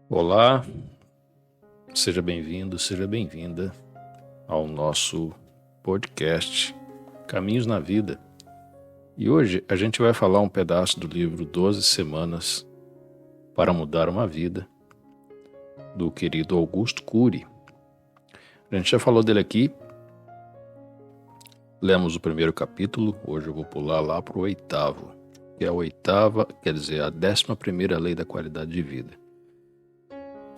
Olá, seja bem-vindo, seja bem-vinda ao nosso podcast Caminhos na Vida. E hoje a gente vai falar um pedaço do livro 12 Semanas para Mudar uma Vida, do querido Augusto Cury. A gente já falou dele aqui, lemos o primeiro capítulo, hoje eu vou pular lá para o 8º, que é a 11ª lei da qualidade de vida.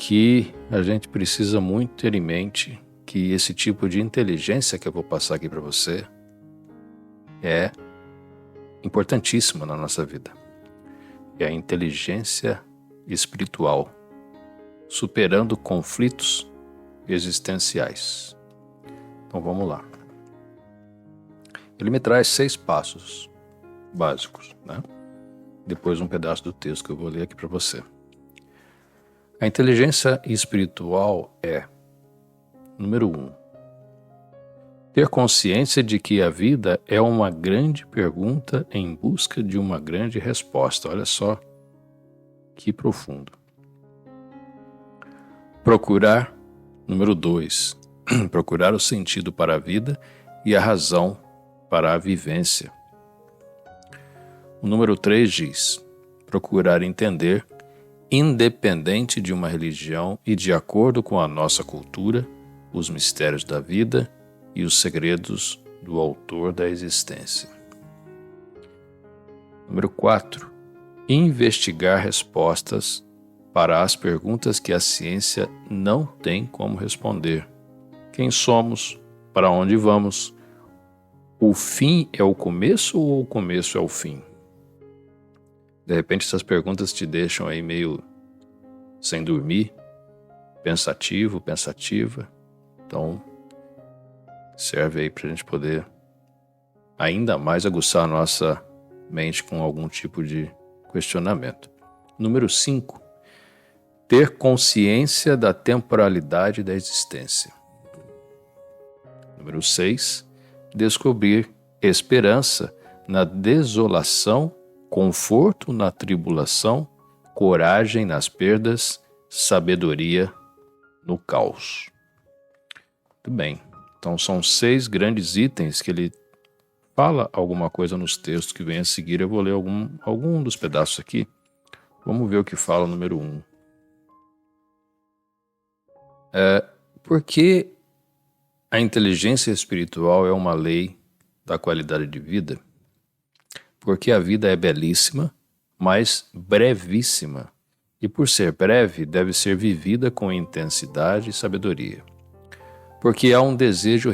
Que a gente precisa muito ter em mente que esse tipo de inteligência que eu vou passar aqui para você é importantíssima na nossa vida. É a inteligência espiritual, superando conflitos existenciais. Então vamos lá. Ele me traz 6 passos básicos, né? Depois um pedaço do texto que eu vou ler aqui para você. A inteligência espiritual é, número 1, ter consciência de que a vida é uma grande pergunta em busca de uma grande resposta. Olha só que profundo. Procurar, número 2, procurar o sentido para a vida e a razão para a vivência. O número 3 diz, procurar entender, independente de uma religião e de acordo com a nossa cultura, os mistérios da vida e os segredos do autor da existência. Número 4. Investigar respostas para as perguntas que a ciência não tem como responder. Quem somos? Para onde vamos? O fim é o começo ou o começo é o fim? De repente essas perguntas te deixam aí meio sem dormir, pensativo, pensativa. Então, serve aí para a gente poder ainda mais aguçar a nossa mente com algum tipo de questionamento. Número 5. Ter consciência da temporalidade da existência. Número 6. Descobrir esperança na desolação, conforto na tribulação, coragem nas perdas, sabedoria no caos. Muito bem. Então são 6 grandes itens que ele fala alguma coisa nos textos que vem a seguir. Eu vou ler algum dos pedaços aqui. Vamos ver o que fala o número 1. Por que a inteligência espiritual é uma lei da qualidade de vida? Porque a vida é belíssima, mas brevíssima. E por ser breve, deve ser vivida com intensidade e sabedoria. Porque há um desejo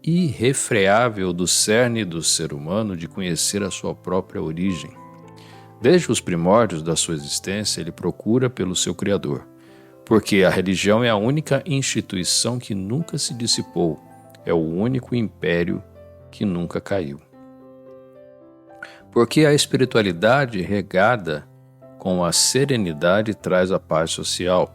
irrefreável do cerne do ser humano de conhecer a sua própria origem. Desde os primórdios da sua existência, ele procura pelo seu Criador. Porque a religião é a única instituição que nunca se dissipou, é o único império que nunca caiu. Porque a espiritualidade regada com a serenidade traz a paz social,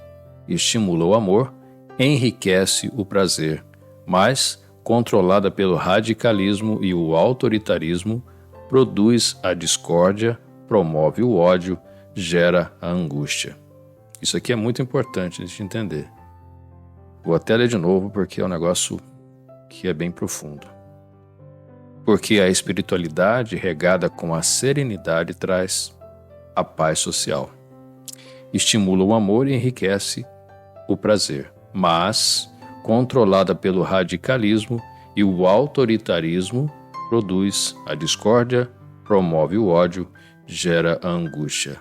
estimula o amor, enriquece o prazer, mas, controlada pelo radicalismo e o autoritarismo, produz a discórdia, promove o ódio, gera a angústia. Isso aqui é muito importante de entender. Vou até ler de novo porque é um negócio que é bem profundo. Porque a espiritualidade regada com a serenidade traz a paz social. Estimula o amor e enriquece o prazer, mas, controlada pelo radicalismo e o autoritarismo, produz a discórdia, promove o ódio, gera a angústia.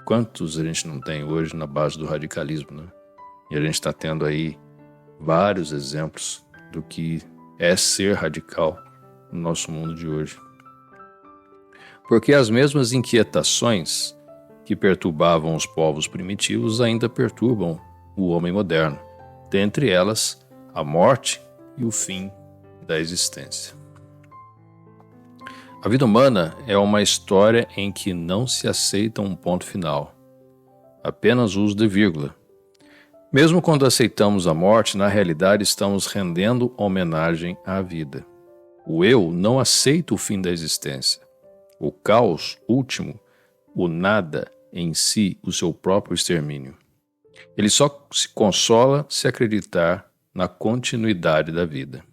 Quantos a gente não tem hoje na base do radicalismo, né? E a gente está tendo aí vários exemplos do que é ser radical no nosso mundo de hoje. Porque as mesmas inquietações que perturbavam os povos primitivos ainda perturbam o homem moderno, dentre elas a morte e o fim da existência. A vida humana é uma história em que não se aceita um ponto final, apenas uso de vírgula. Mesmo quando aceitamos a morte, na realidade estamos rendendo homenagem à vida. O eu não aceita o fim da existência. O caos último, o nada em si, o seu próprio extermínio. Ele só se consola se acreditar na continuidade da vida.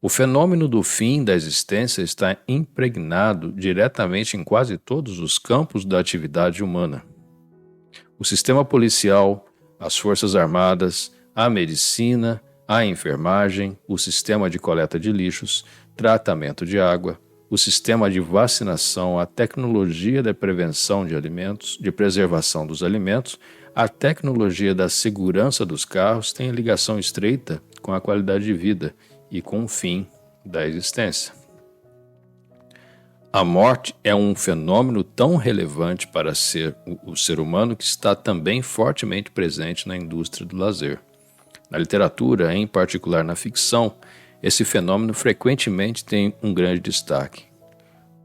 O fenômeno do fim da existência está impregnado diretamente em quase todos os campos da atividade humana. O sistema policial, as forças armadas, a medicina, a enfermagem, o sistema de coleta de lixos, tratamento de água, o sistema de vacinação, a tecnologia da prevenção de alimentos, de preservação dos alimentos, a tecnologia da segurança dos carros tem ligação estreita com a qualidade de vida e com o fim da existência. A morte é um fenômeno tão relevante para o ser humano que está também fortemente presente na indústria do lazer. Na literatura, em particular na ficção, esse fenômeno frequentemente tem um grande destaque.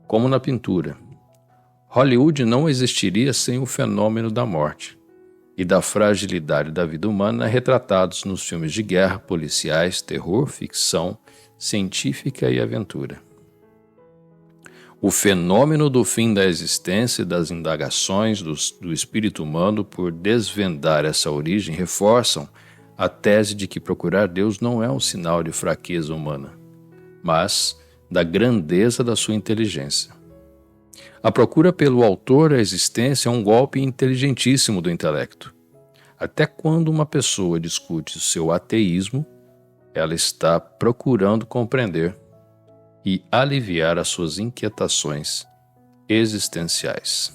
Como na pintura, Hollywood não existiria sem o fenômeno da morte e da fragilidade da vida humana retratados nos filmes de guerra, policiais, terror, ficção, científica e aventura. O fenômeno do fim da existência e das indagações do espírito humano por desvendar essa origem reforçam a tese de que procurar Deus não é um sinal de fraqueza humana, mas da grandeza da sua inteligência. A procura pelo autor da existência é um golpe inteligentíssimo do intelecto. Até quando uma pessoa discute o seu ateísmo, ela está procurando compreender e aliviar as suas inquietações existenciais.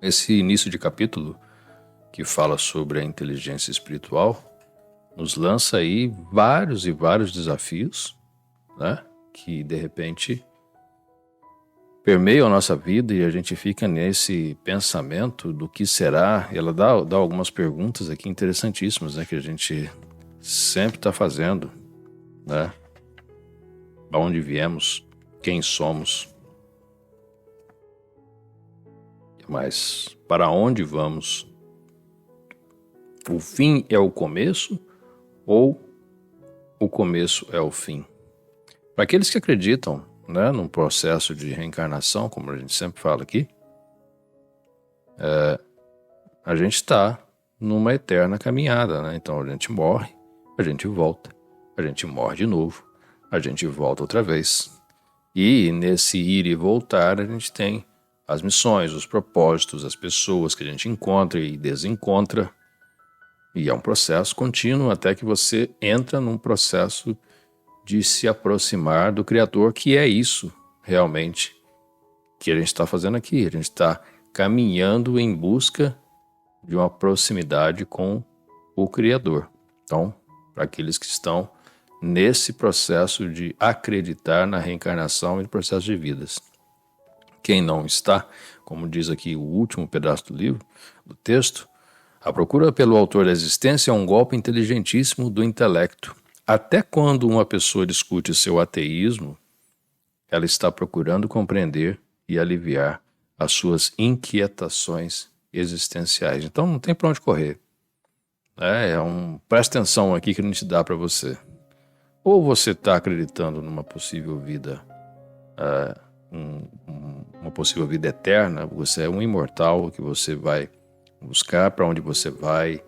Esse início de capítulo, que fala sobre a inteligência espiritual, nos lança aí vários e vários desafios, né, que de repente permeiam a nossa vida e a gente fica nesse pensamento do que será. Ela dá algumas perguntas aqui interessantíssimas, né, que a gente sempre está fazendo, né? De onde viemos, quem somos, mas para onde vamos? O fim é o começo ou o começo é o fim? Para aqueles que acreditam, né, num processo de reencarnação, como a gente sempre fala aqui, a gente está numa eterna caminhada, né? Então a gente morre, a gente volta, a gente morre de novo, a gente volta outra vez. E nesse ir e voltar a gente tem as missões, os propósitos, as pessoas que a gente encontra e desencontra. E é um processo contínuo até que você entra num processo de se aproximar do Criador, que é isso realmente que a gente está fazendo aqui. A gente está caminhando em busca de uma proximidade com o Criador. Então, para aqueles que estão nesse processo de acreditar na reencarnação e no processo de vidas. Quem não está, como diz aqui o último pedaço do livro, do texto, a procura pelo autor da existência é um golpe inteligentíssimo do intelecto. Até quando uma pessoa discute seu ateísmo, ela está procurando compreender e aliviar as suas inquietações existenciais. Então não tem para onde correr. Presta atenção aqui que a gente dá para você. Ou você está acreditando numa possível vida, uma possível vida eterna, você é um imortal, que você vai buscar para onde você vai,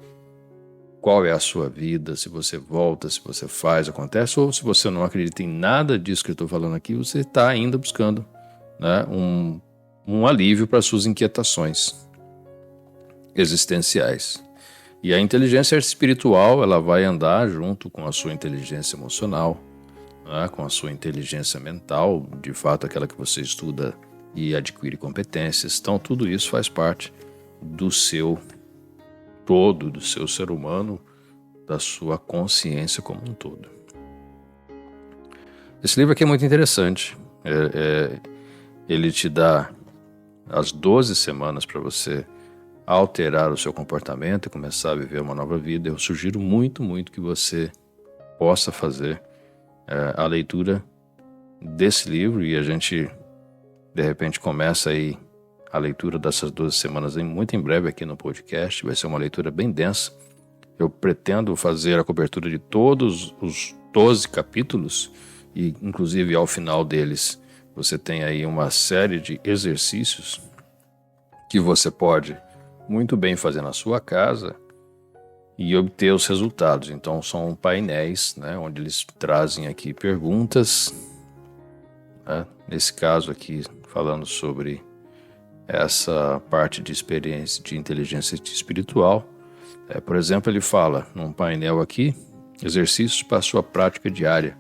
qual é a sua vida, se você volta, se você faz, acontece, ou se você não acredita em nada disso que eu estou falando aqui, você está ainda buscando, né, um alívio para suas inquietações existenciais. E a inteligência espiritual, ela vai andar junto com a sua inteligência emocional, né, com a sua inteligência mental, de fato aquela que você estuda e adquire competências. Então tudo isso faz parte do seu todo, do seu ser humano, da sua consciência como um todo. Esse livro aqui é muito interessante. Ele te dá as 12 semanas para você alterar o seu comportamento e começar a viver uma nova vida. Eu sugiro muito, muito que você possa fazer a leitura desse livro, e a gente de repente começa aí a leitura dessas 12 semanas muito em breve aqui no podcast. Vai ser uma leitura bem densa. Eu pretendo fazer a cobertura de todos os 12 capítulos e inclusive ao final deles você tem aí uma série de exercícios que você pode muito bem fazer na sua casa e obter os resultados. Então são painéis, né, onde eles trazem aqui perguntas, né? Nesse caso aqui falando sobre essa parte de experiência de inteligência espiritual. Por exemplo, ele fala num painel aqui, exercícios para a sua prática diária.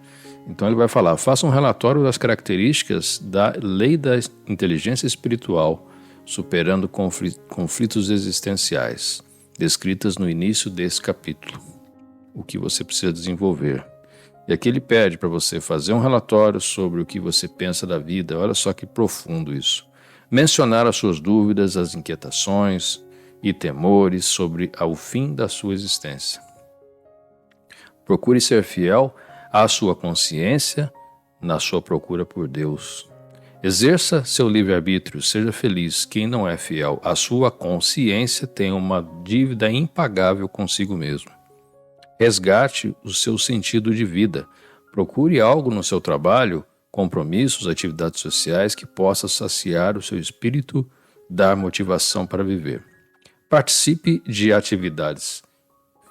Então ele vai falar, faça um relatório das características da lei da inteligência espiritual, superando conflitos existenciais, descritas no início desse capítulo. O que você precisa desenvolver. E aqui ele pede para você fazer um relatório sobre o que você pensa da vida. Olha só que profundo isso. Mencionar as suas dúvidas, as inquietações e temores sobre o fim da sua existência. Procure ser fiel à sua consciência na sua procura por Deus. Exerça seu livre-arbítrio, seja feliz. Quem não é fiel à sua consciência tem uma dívida impagável consigo mesmo. Resgate o seu sentido de vida. Procure algo no seu trabalho, compromissos, atividades sociais que possa saciar o seu espírito, dar motivação para viver. Participe de atividades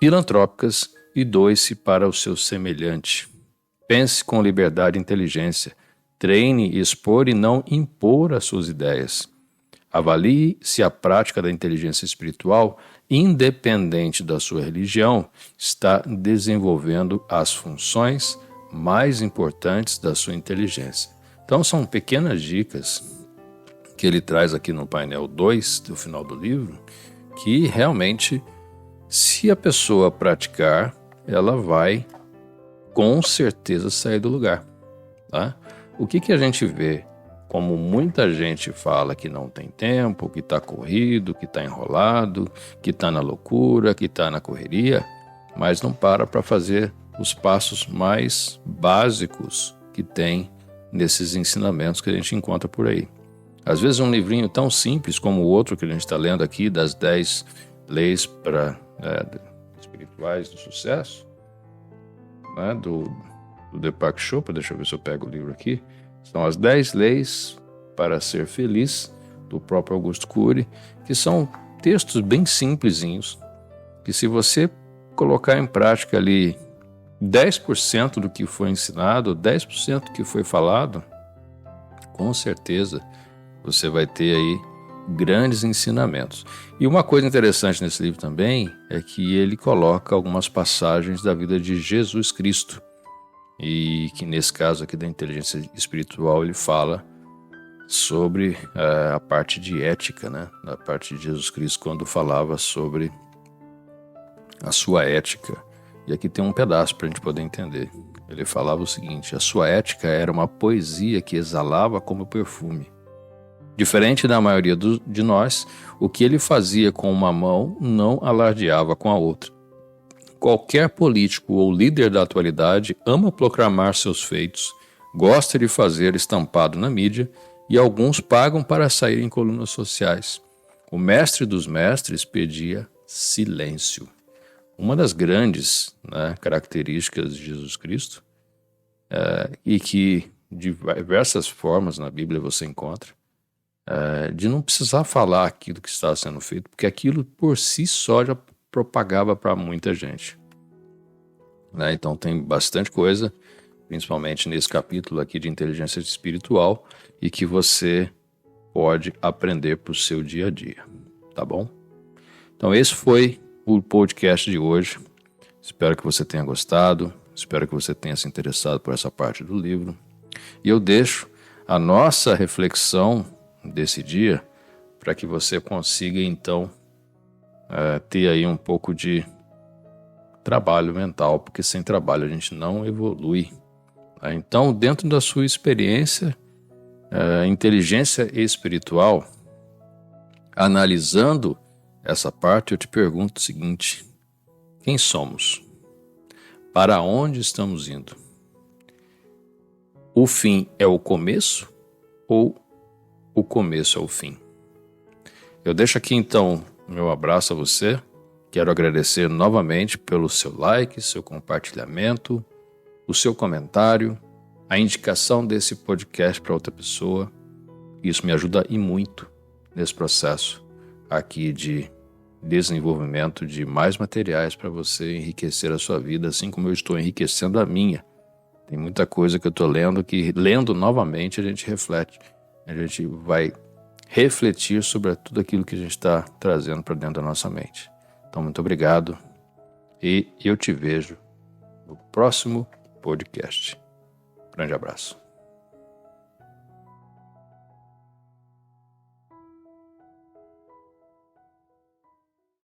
filantrópicas e doe-se para o seu semelhante. Pense com liberdade e inteligência. Treine expor e não impor as suas ideias. Avalie se a prática da inteligência espiritual, independente da sua religião, está desenvolvendo as funções mais importantes da sua inteligência. Então são pequenas dicas que ele traz aqui no painel 2 do final do livro, que realmente, se a pessoa praticar, ela vai com certeza sair do lugar, tá? O que a gente vê, como muita gente fala que não tem tempo, que está corrido, que está enrolado, que está na loucura, que está na correria, mas não para fazer os passos mais básicos que tem nesses ensinamentos que a gente encontra por aí. Às vezes um livrinho tão simples como o outro que a gente está lendo aqui, das 10 leis espirituais do sucesso, né, do Deepak Chopra, deixa eu ver se eu pego o livro aqui, são as 10 leis para ser feliz, do próprio Augusto Cury, que são textos bem simplesinhos, que se você colocar em prática ali 10% do que foi ensinado, 10% do que foi falado, com certeza você vai ter aí grandes ensinamentos. E uma coisa interessante nesse livro também é que ele coloca algumas passagens da vida de Jesus Cristo, e que nesse caso aqui da inteligência espiritual ele fala sobre a parte de ética, né? Na parte de Jesus Cristo, quando falava sobre a sua ética. E aqui tem um pedaço para a gente poder entender. Ele falava o seguinte: a sua ética era uma poesia que exalava como perfume. Diferente da maioria de nós, o que ele fazia com uma mão não alardeava com a outra. Qualquer político ou líder da atualidade ama proclamar seus feitos, gosta de fazer estampado na mídia e alguns pagam para sair em colunas sociais. O mestre dos mestres pedia silêncio. Uma das grandes, né, características de Jesus Cristo, e que de diversas formas na Bíblia você encontra, de não precisar falar aquilo que está sendo feito, porque aquilo por si só já propagava para muita gente, né? Então tem bastante coisa, principalmente nesse capítulo aqui de inteligência espiritual, e que você pode aprender para o seu dia a dia, tá bom? Então esse foi o podcast de hoje. Espero que você tenha gostado, espero que você tenha se interessado por essa parte do livro, e eu deixo a nossa reflexão desse dia para que você consiga então ter aí um pouco de trabalho mental, porque sem trabalho a gente não evolui. Então, dentro da sua experiência, inteligência espiritual, analisando essa parte, eu te pergunto o seguinte: quem somos? Para onde estamos indo? O fim é o começo ou o começo é o fim? Eu deixo aqui então meu abraço a você. Quero agradecer novamente pelo seu like, seu compartilhamento, o seu comentário, a indicação desse podcast para outra pessoa. Isso me ajuda e muito nesse processo aqui de desenvolvimento de mais materiais para você enriquecer a sua vida, assim como eu estou enriquecendo a minha. Tem muita coisa que eu estou lendo que, lendo novamente, a gente reflete. A gente vai refletir sobre tudo aquilo que a gente está trazendo para dentro da nossa mente. Então, muito obrigado e eu te vejo no próximo podcast. Grande abraço.